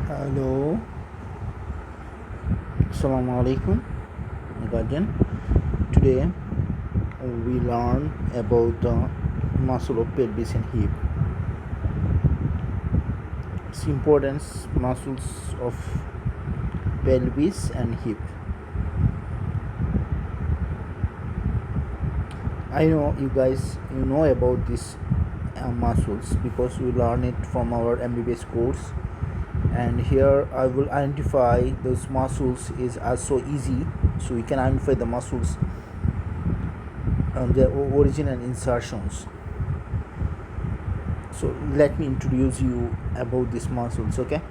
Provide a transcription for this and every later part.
Hello, Assalamu alaikum, guardian. Today we learn about the muscle of pelvis and hip. Its importance, muscles of pelvis and hip. I know you guys know about these muscles because we learn it from our MBBS course. And here I will identify those muscles is as so easy, so we can identify the muscles their origin and insertions. So let me introduce you about these muscles. Okay,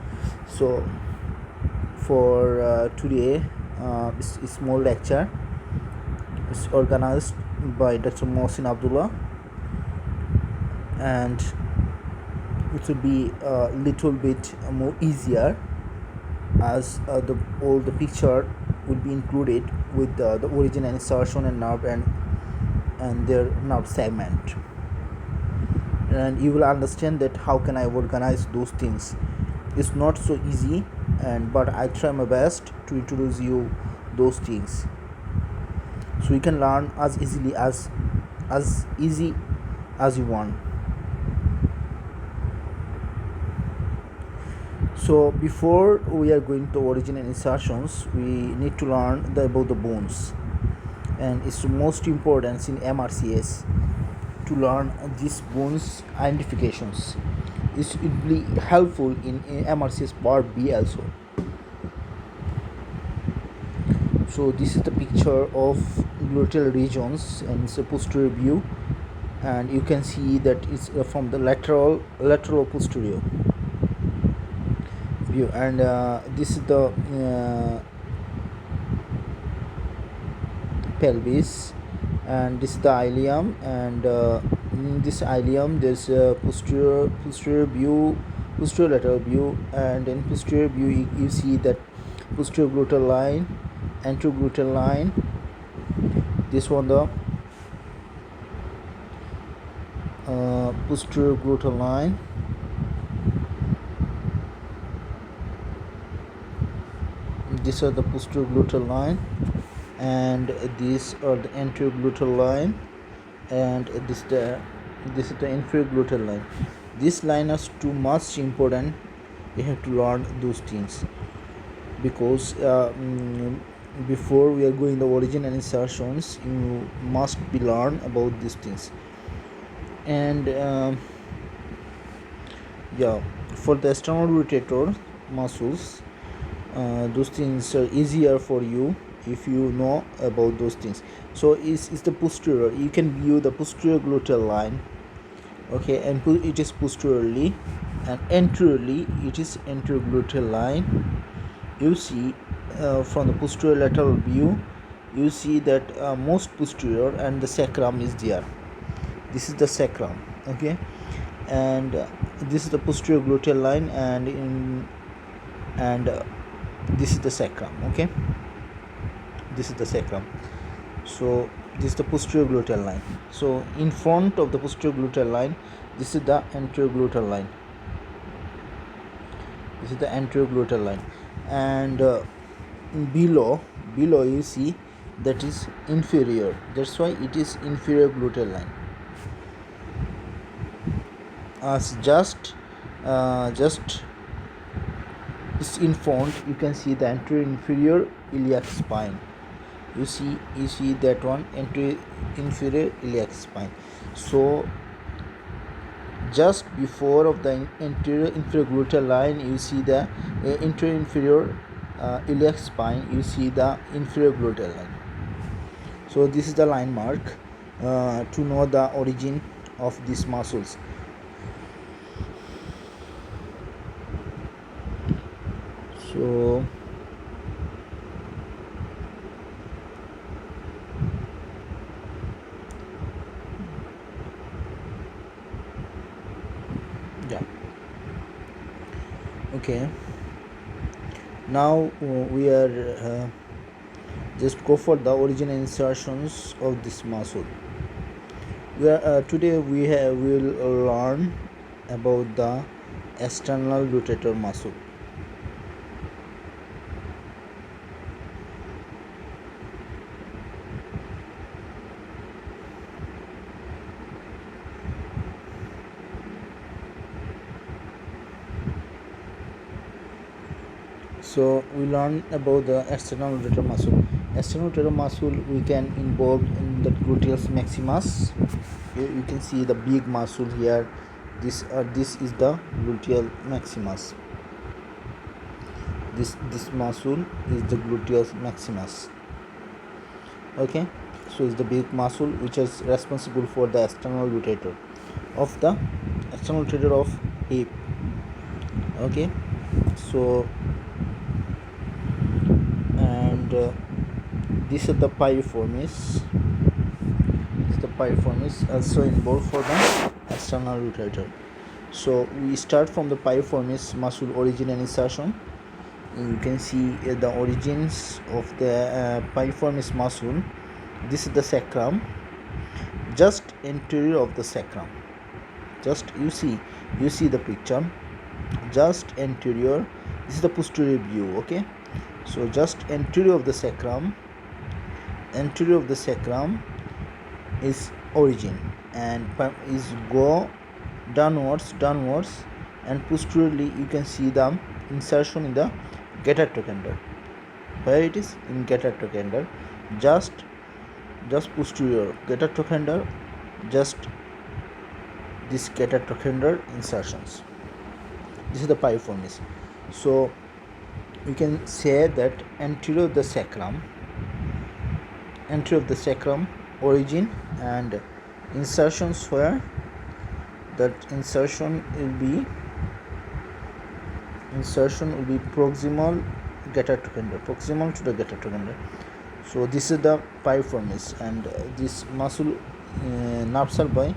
so for today this small lecture is organized by Dr. M.Abdullah, and it will be a little bit more easier as all the picture will be included with the origin and insertion and nerve and their nerve segment, and you will understand that how can I organize those things. It's not so easy, but I try my best to introduce you those things so you can learn as easy as you want. So before we are going to origin and insertions, we need to learn about the bones, and it's most important in mrcs to learn these bones identifications. It will be helpful in mrcs part B also. So this is the picture of gluteal regions, and it's a posterior view, and you can see that it's from the lateral posterior view, and this is the pelvis, and this is the ilium, and in this ilium there's a posterior view, posterior lateral view, and in posterior view you see that posterior gluteal line, anterior gluteal line, this one the posterior gluteal line, these are the posterior gluteal line, and these are the anterior gluteal line, and this is the inferior gluteal line. This line is too much important. You have to learn those things because before we are going the origin and insertions, you must be learn about these things. And for the external rotator muscles, those things are easier for you if you know about those things. So is the posterior, you can view the posterior gluteal line, okay, and it is posteriorly, and anteriorly it is anterior gluteal line. You see from the posterior lateral view, you see that most posterior and the sacrum is there. This is the sacrum, okay, and this is the posterior gluteal line, and this is the sacrum, okay, this is the sacrum. So this is the posterior gluteal line. So in front of the posterior gluteal line, this is the anterior gluteal line, this is the anterior gluteal line, and below you see that is inferior, that's why it is inferior gluteal line. Just this in front you can see the anterior inferior iliac spine. You see that one, anterior inferior iliac spine. So just before of the anterior inferior gluteal line, you see the anterior inferior iliac spine, you see the inferior gluteal line. So this is the line mark to know the origin of these muscles. So okay, now we are just go for the origin and insertions of this muscle. Today we will learn about the external rotator muscle. So we learn about the external rotator muscle. External rotator muscle we can involve in the gluteus maximus. Here you can see the big muscle here. This is the gluteus maximus. This muscle is the gluteus maximus. Okay, so it's the big muscle which is responsible for the external rotator of the external rotator of hip. Okay, so and this is the piriformis. The piriformis also involved for the external rotator. So we start from the piriformis muscle origin and insertion. You can see the origins of the piriformis muscle. This is the sacrum, just anterior of the sacrum. Just you see the picture, just anterior. This is the posterior view. Okay, so just anterior of the sacrum is origin, and is go downwards, and posteriorly you can see the insertion in the gator trochanter. Where it is in gator trochanter, just posterior gator trochanter, just this gator trochanter insertions. This is the piriformis. So we can say that anterior of the sacrum origin, and insertions where that insertion will be proximal to the gator trochanter. So this is the piriformis, and this muscle nerves are by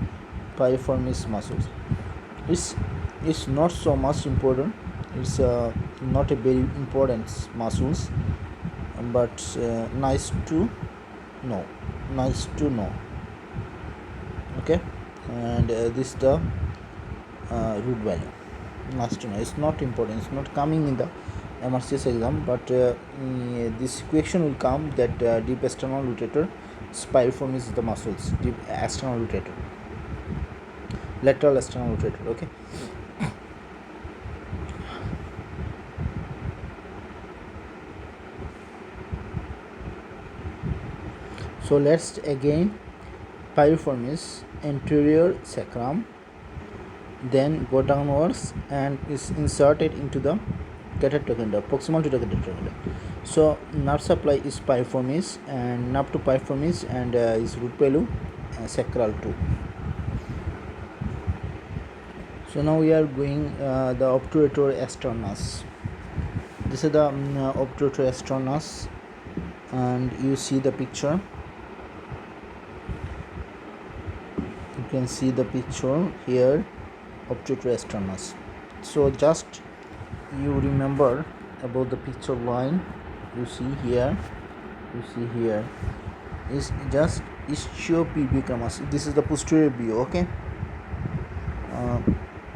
piriformis muscles. It's not so much important. It's not a very important muscles, but nice to know. Okay, and this is the root value. Nice to know. It's not important. It's not coming in the mrcs exam, but this question will come that deep external rotator piriformis is the muscles, deep external rotator, lateral external rotator. Okay, so let's again piriformis anterior sacrum, then go downwards and is inserted into the gator trochanter, proximal to the gator trochanter. So nerve supply is piriformis, and nerve to piriformis, and is root pallu sacral too. So now we are going the obturator externus. This is the obturator externus, and you see the picture. You can see the picture here, obturator externus. So just you remember about the picture line. You see here is just ischiopubic ramus. This is the posterior view. Okay,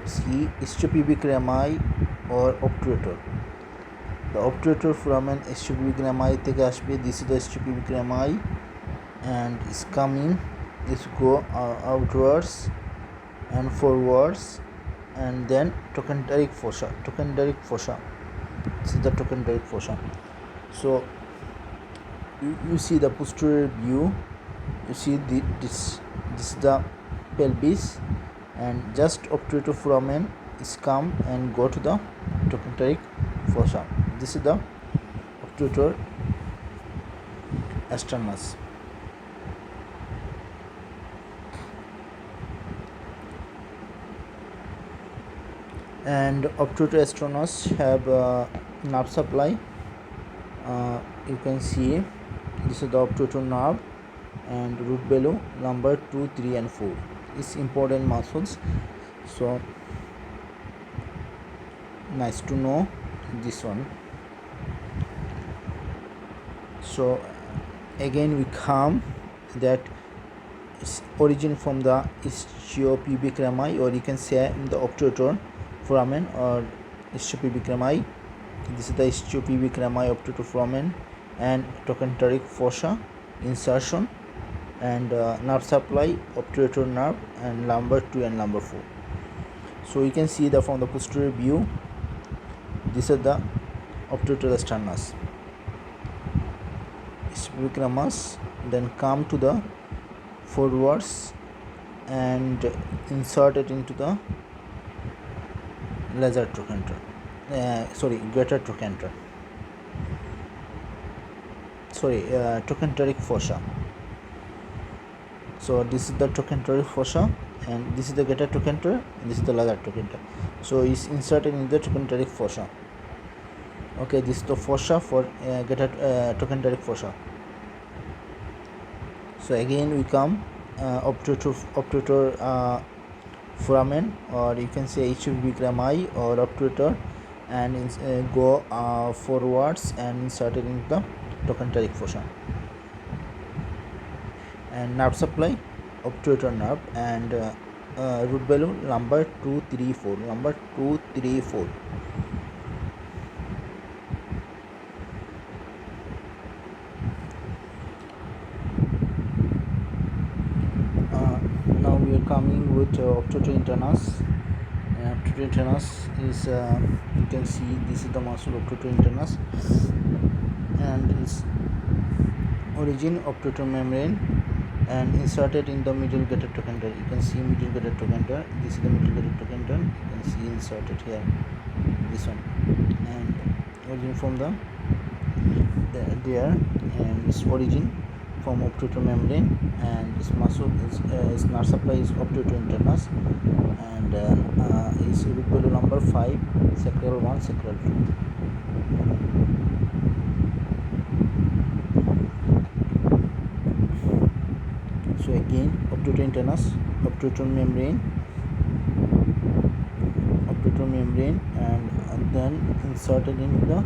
see ischiopubic rami or obturator. The obturator foramen ischiopubic rami থেকে আসবে. This is the ischiopubic rami, and is coming, is go outwards and forwards, and then trochanteric fossa. This is the trochanteric fossa. So you see the posterior view. You see this is the pelvis, and just obturator foramen is come and go to the trochanteric fossa. This is the obturator externus. And obturator externus have nerve supply. You can see this is the obturator nerve, and root below number 2, 3 and 4 is important muscles. So nice to know this one. So again we come that origin from the ischiopubic rami, or you can say the obturator foramen or ischiopubic rami. This is the ischiopubic rami, obturator foramen, and trochanteric fossa insertion, and nerve supply, obturator nerve, and lumbar 2 and lumbar 4. So you can see that from the posterior view, this is the obturator sternus. Speculum, then come to the forwards and insert it into the lesser trochanter, greater trochanter, trochanteric fossa. So this is the trochanteric fossa, and this is the greater trochanter, and this is the lesser trochanter. So it's inserted in the trochanteric fossa. Okay, this is the fossa for greater trochanteric fossa. So again we come obturator foramen, or you can say H.Abdullah or obturator, and go forwards and insert it into the trochanteric fossa. And nerve supply, obturator nerve, and root balloon number 234. Now we are coming with obturator internus. Obturator internus is you can see this is the muscle obturator internus, and its origin obturator membrane, and inserted in the middle greater trochanter. You can see middle greater trochanter. This is the middle greater trochanter. You can see inserted here, this one, and origin from there, and its origin from obturator membrane, and this muscle is nerve supply is obturator internus, and is root balloon number 5, sacral 1, sacral 2. So again, obturator internus, obturator membrane, and then inserted in the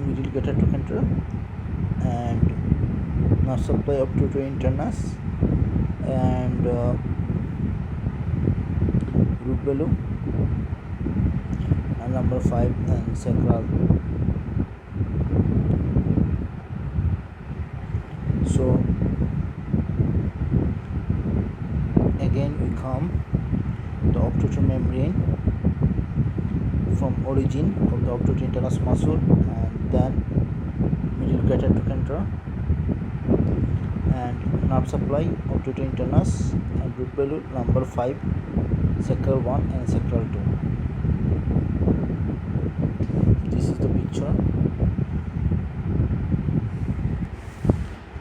middle greater trochanter, and nerve supply obturator internus, and root balloon and number 5 and sacral. So again we come the obturator membrane from origin of the obturator internus muscle, and then middle greater trochanter, and nerve supply obturator internus, and root balloon number 5, sacral 1 and sacral 2. This is the picture.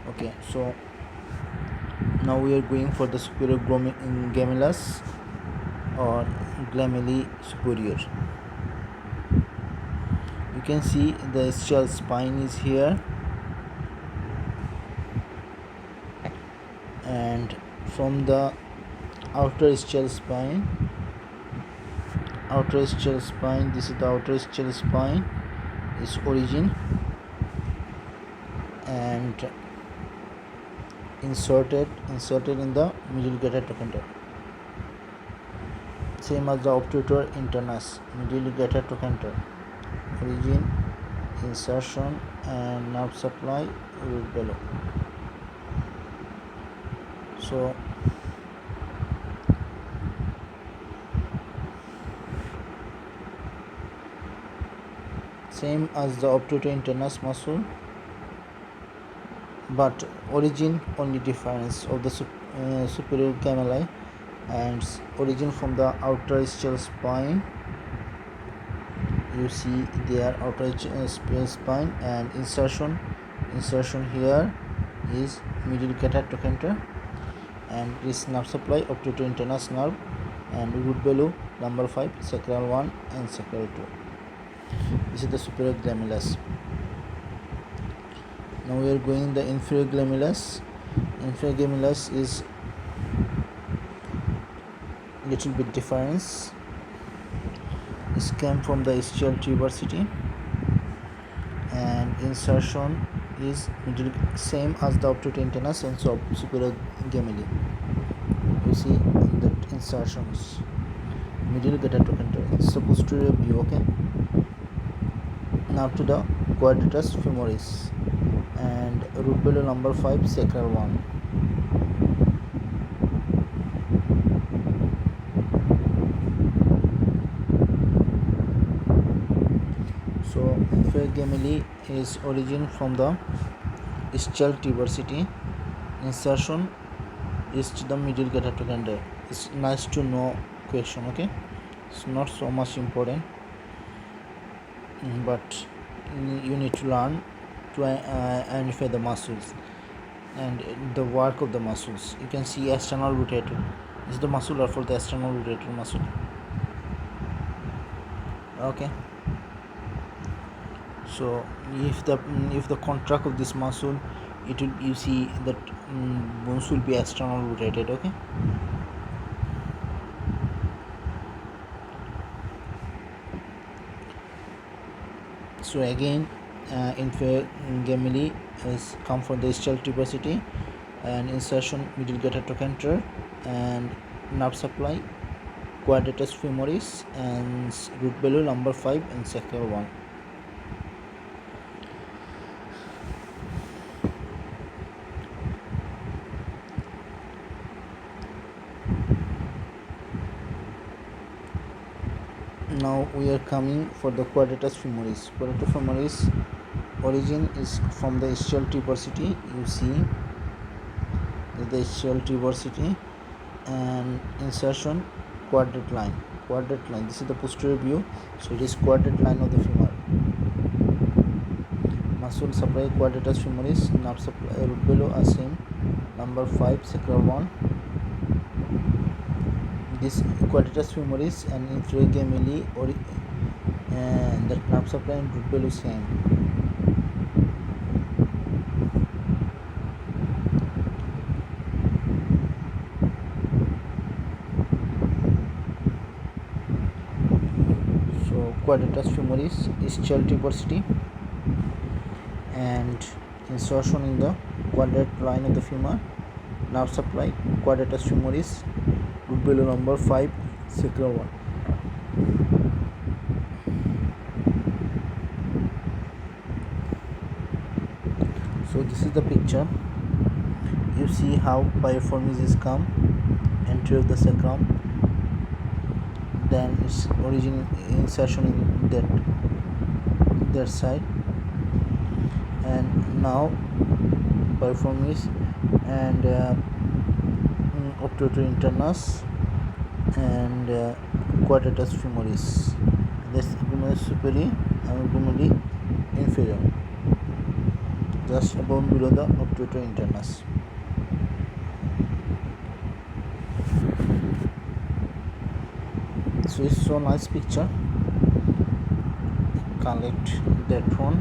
Okay, so now we are going for the superior gemellus or glamellae superior. You can see the ischial spine is here, and from the outer ischial spine, this is the outer ischial spine, is origin, and inserted in the middle greater trochanter, same as the obturator internus, middle greater trochanter, origin, insertion, and nerve supply root below. So same as the obturator internus muscle, but origin only difference of the superior gemelli, and origin from the outer ischial spine. You see their outer ischial spine, and insertion here is middle greater trochanter, and this nerve supply obturator internus nerve, and root below number 5, sacral 1 and sacral 2. This is the superior gemellus. Now we are going the inferior gemellus. Inferior gemellus is little bit difference. This came from the ischial tuberosity, and insertion is middle, same as the obturator internus and superior gemelli. You see the insertions, middle greater trochanter. It's a posterior view. Okay. Now to the quadratus femoris, and root below number 5, sacral 1. So So inferior is origin from the ischial tuberosity. Insertion is to the middle catatoconda. It's nice to know question, okay? It's not so much important, but you need to learn to identify the muscles and the work of the muscles. You can see external rotator. This is the muscle for the external rotator muscle. Okay. So if the contract of this muscle, it will, you see that bones will be external rotated. Okay. So again, inferior gemini is come from the ischial tuberosity, and insertion middle catatocontor and nerve supply quadratus femoris and root below number 5 and sacral 1. Now we are coming for the quadratus femoris. Quadratus femoris origin is from the ischial tuberosity. You see the ischial tuberosity and insertion quadrate line. This is the posterior view, so it is quadrate line of the femur. Muscle supply quadratus femoris, nerve supply root below are same, number 5 sacral 1. This quadratus femoris and inferior gemini and that nerve supply and root below same. So quadratus femoris ischial tuberosity and insertion in the quadrate line of the femur, nerve supply quadratus femoris, root below number 5 sacral 1. So this is the picture. You see how piriformis is come, entry of the sacrum, then its origin insertion in that side, and now piriformis and obturator internus and quadratus femoris. This femoris superior and femoris inferior, just above below the obturator internus. So it's so nice picture. Collect that one,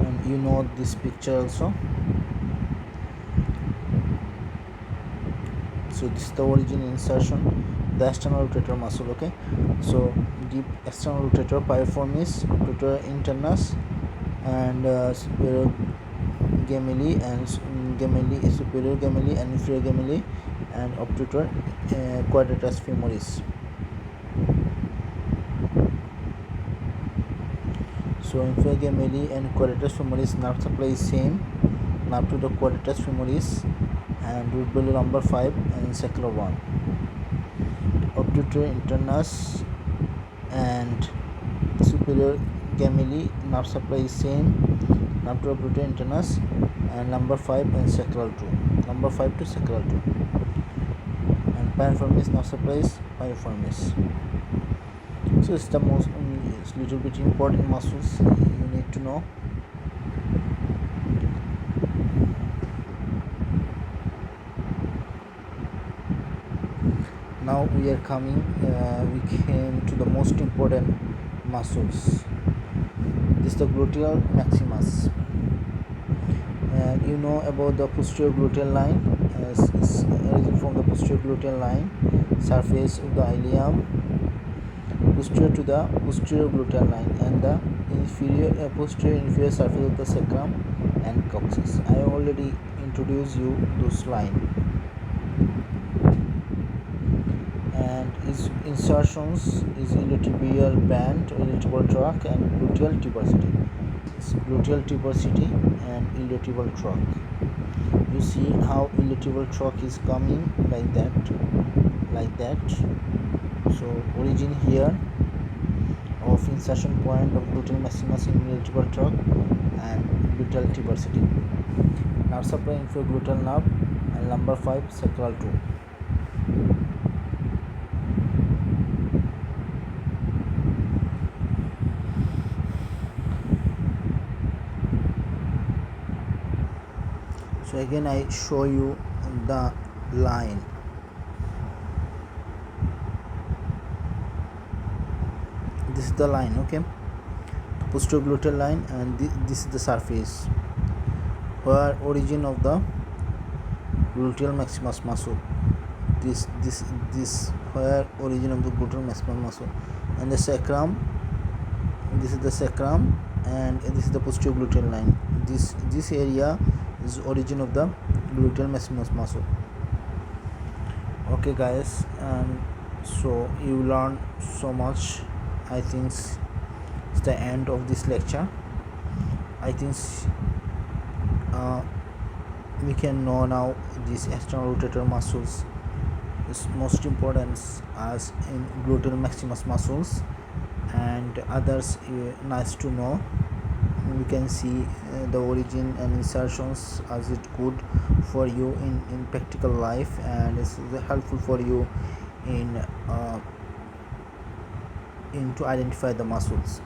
and you know this picture also. So this is the origin insertion, the external rotator muscle. Okay, so deep external rotator piriformis, rotator internus, and superior gemini and superior gemini and inferior gemini, and obturator quadratus femoris. So inferior gemini and quadratus femoris nerve supply is same, nerve to the quadratus femoris and root below number 5 and sacral 1. Obturator internus and superior gemini nerve supply is same, nerve to obturator internus and number 5 and sacral 2, number 5 to sacral 2. And piriformis nerve supply is piriformis. So it's the most it's little bit important muscles you need to know. Now we are coming, we came to the most important muscles. This is the gluteal maximus. And you know about the posterior gluteal line, is origin from the posterior gluteal line, surface of the ilium, posterior to the posterior gluteal line, and the inferior posterior inferior surface of the sacrum and coccyx. I already introduced you those line. And its insertions is iliotibial band, iliotibial tract, and gluteal tuberosity. It's gluteal tuberosity and iliotibial tract. You see how iliotibial tract is coming like that. So origin here of insertion point of gluteal maximus in vertebral trunk and gluteal tuberosity. Nerve supply infragluteal nerve and number 5 sacral 2. So again I show you the line. This is the line, okay, the posterior gluteal line, and this is the surface where origin of the gluteal maximus muscle. This where origin of the gluteal maximus muscle, and the sacrum. This is the sacrum, and this is the posterior gluteal line. This area is origin of the gluteal maximus muscle. Okay guys, and so you learn so much. I think it's the end of this lecture. I think we can know now these external rotator muscles is most important as in gluteal maximus muscles, and others nice to know. We can see the origin and insertions as it good for you in practical life, and it's helpful for you in to identify the muscles.